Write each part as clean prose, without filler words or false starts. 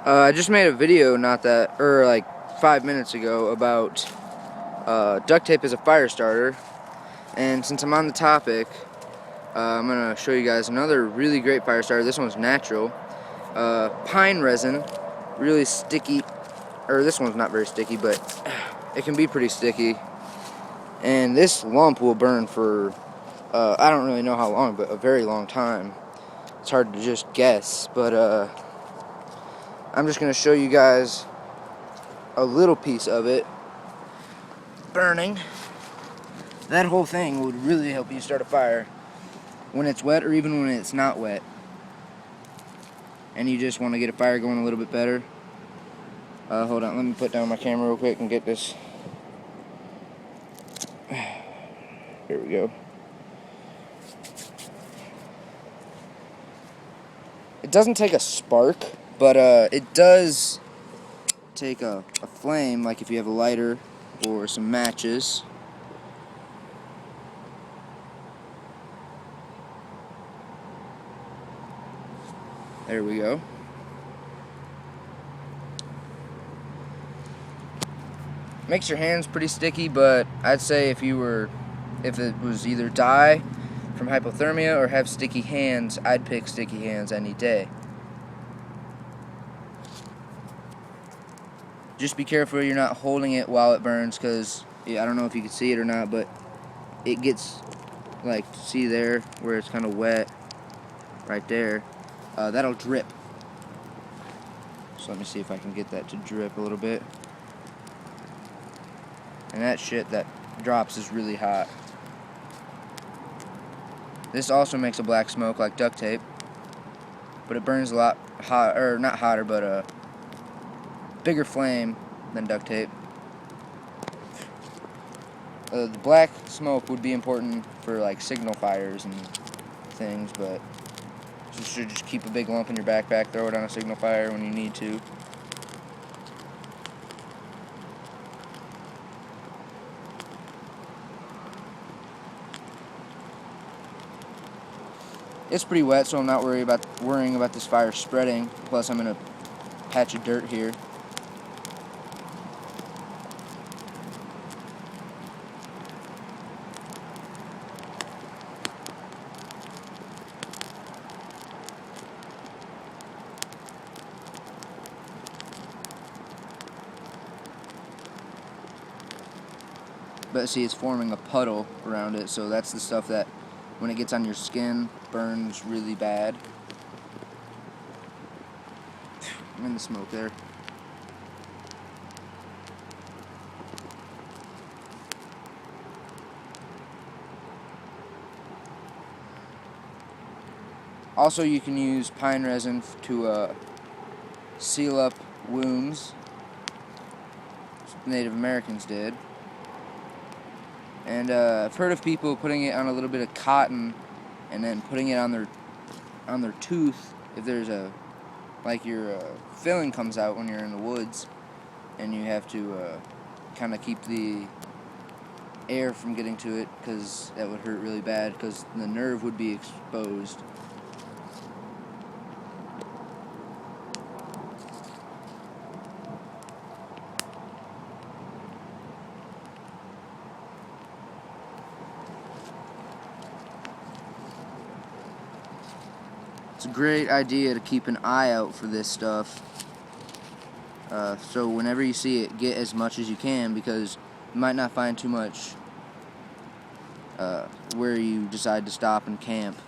I just made a video like 5 minutes ago about duct tape as a fire starter, and since I'm on the topic, I'm gonna show you guys another really great fire starter. This one's natural. Pine resin, really sticky, or this one's not very sticky, but it can be pretty sticky. And this lump will burn for, I don't really know how long, but a very long time. It's hard to just guess, but I'm just gonna show you guys a little piece of it burning. That whole thing would really help you start a fire when it's wet or even when it's not wet, and you just want to get a fire going a little bit better. Hold on, let me put down my camera real quick and get this. Here we go. It doesn't take a spark, but it does take a flame, like if you have a lighter or some matches. There we go. Makes your hands pretty sticky, but I'd say if it was either die from hypothermia or have sticky hands, I'd pick sticky hands any day. Just be careful you're not holding it while it burns, because I don't know if you can see it or not, but it gets, like, see there where it's kind of wet right there, that'll drip. So let me see if I can get that to drip a little bit. And that shit that drops is really hot. This also makes a black smoke like duct tape, but it burns a lot hot, or not hotter, but a bigger flame than duct tape. The black smoke would be important for like signal fires and things, but you should just keep a big lump in your backpack, throw it on a signal fire when you need to. It's pretty wet, so I'm not worrying about this fire spreading. Plus, I'm in a patch of dirt here. But see, it's forming a puddle around it, so that's the stuff that, when it gets on your skin, burns really bad. I'm in the smoke there. Also, you can use pine resin to seal up wounds. Native Americans did. And I've heard of people putting it on a little bit of cotton and then putting it on their tooth if there's your filling comes out when you're in the woods, and you have to kind of keep the air from getting to it, because that would hurt really bad, because the nerve would be exposed. It's a great idea to keep an eye out for this stuff. So whenever you see it, get as much as you can, because you might not find too much where you decide to stop and camp.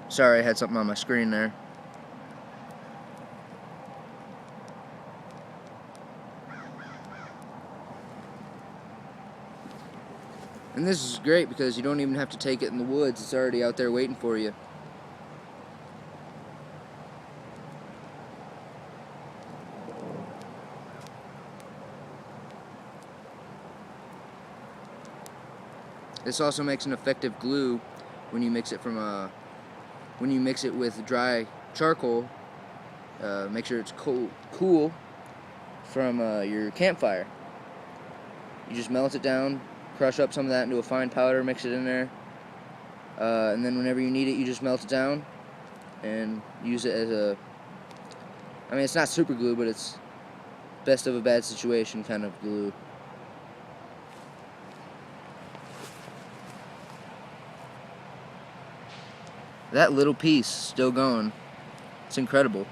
Sorry, I had something on my screen there. And this is great because you don't even have to take it in the woods. It's already out there waiting for you. This also makes an effective glue when you mix it with dry charcoal. Make sure it's cool from your campfire. You just melt it down, crush up some of that into a fine powder, mix it in there, and then whenever you need it, you just melt it down and use it as a, I mean, it's not super glue, but it's best of a bad situation kind of glue. That little piece still going. It's incredible.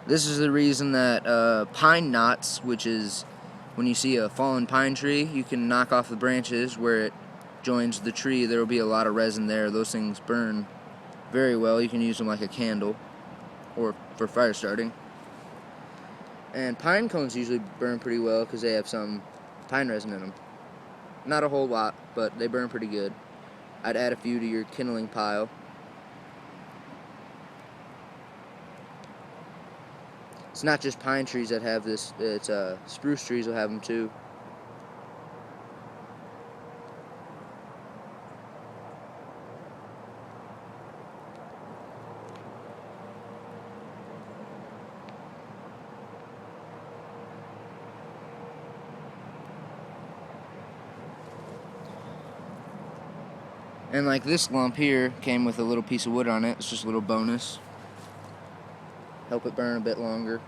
This is the reason that pine knots, which is when you see a fallen pine tree, you can knock off the branches where it joins the tree. There will be a lot of resin there. Those things burn very well. You can use them like a candle or for fire starting. And pine cones usually burn pretty well because they have some pine resin in them. Not a whole lot, but they burn pretty good. I'd add a few to your kindling pile. It's not just pine trees that have this, it's spruce trees will have them too. And like this lump here came with a little piece of wood on it. It's just a little bonus. Help it burn a bit longer.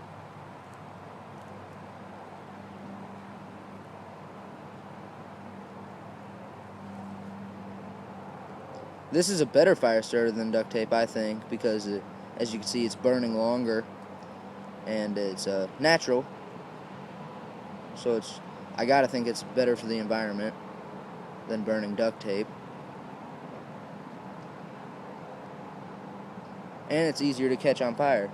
This is a better fire starter than duct tape, I think, because as you can see, it's burning longer and it's natural. So I gotta think it's better for the environment than burning duct tape. And it's easier to catch on fire.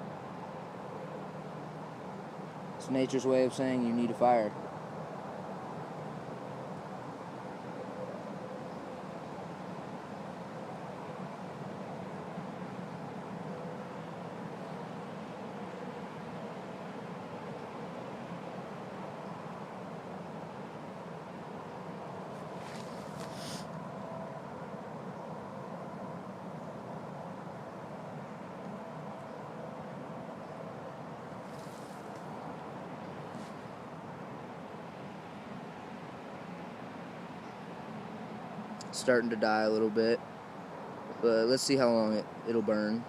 It's nature's way of saying you need a fire. Starting to die a little bit, but let's see how long it'll burn.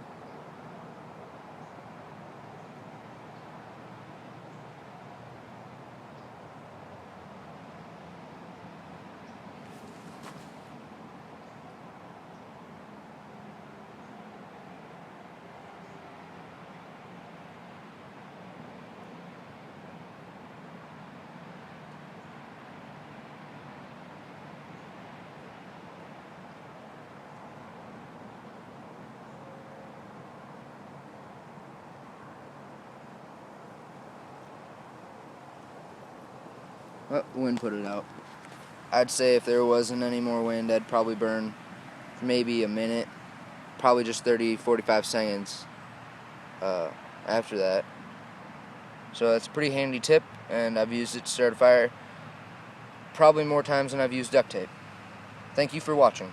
Well, wind put it out. I'd say if there wasn't any more wind, I'd probably burn for maybe a minute, probably just 30-45 seconds after that. So that's a pretty handy tip, and I've used it to start a fire probably more times than I've used duct tape. Thank you for watching.